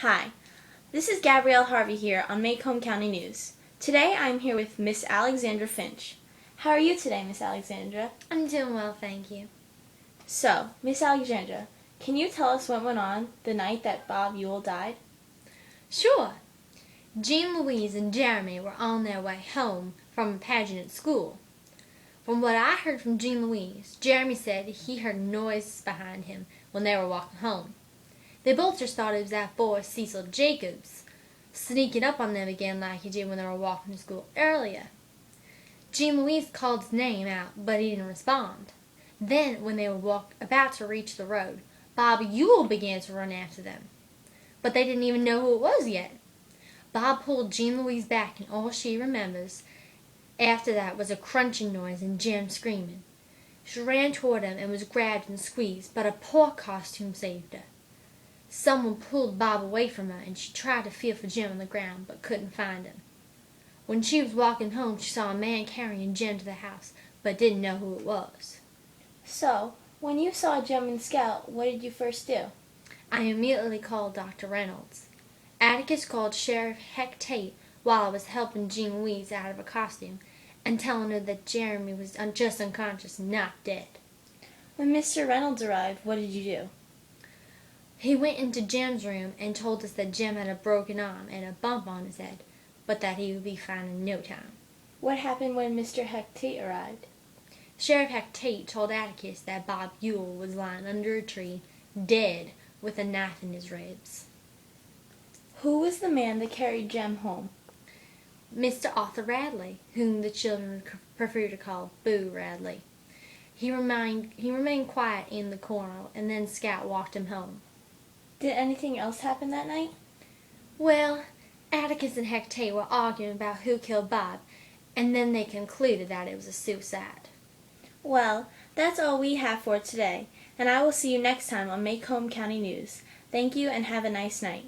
Hi, this is Gabrielle Harvey here on Macomb County News. Today I'm here with Miss Alexandra Finch. How are you today, Miss Alexandra? I'm doing well, thank you. So, Miss Alexandra, can you tell us what went on the night that Bob Ewell died? Sure. Jean Louise and Jeremy were on their way home from a pageant at school. From what I heard from Jean Louise, Jeremy said he heard noises behind him when they were walking home. They both just thought it was that boy Cecil Jacobs sneaking up on them again like he did when they were walking to school earlier. Jean Louise called his name out, but he didn't respond. Then, when they were about to reach the road, Bob Ewell began to run after them. But they didn't even know who it was yet. Bob pulled Jean Louise back, and all she remembers after that was a crunching noise and Jem screaming. She ran toward him and was grabbed and squeezed, but a paw costume saved her. Someone pulled Bob away from her, and she tried to feel for Jem on the ground, but couldn't find him. When she was walking home, she saw a man carrying Jem to the house, but didn't know who it was. So, when you saw Jem and Scout, what did you first do? I immediately called Dr. Reynolds. Atticus called Sheriff Heck Tate while I was helping Jean Louise out of her costume and telling her that Jeremy was just unconscious, not dead. When Mr. Reynolds arrived, what did you do? He went into Jem's room and told us that Jem had a broken arm and a bump on his head, but that he would be fine in no time. What happened when Mr. Heck Tate arrived? Sheriff Heck Tate told Atticus that Bob Ewell was lying under a tree, dead, with a knife in his ribs. Who was the man that carried Jem home? Mr. Arthur Radley, whom the children would prefer to call Boo Radley. He remained quiet in the corner, and then Scout walked him home. Did anything else happen that night? Well, Atticus and Heck Tate were arguing about who killed Bob, and then they concluded that it was a suicide. Well, that's all we have for today, and I will see you next time on Macomb County News. Thank you and have a nice night.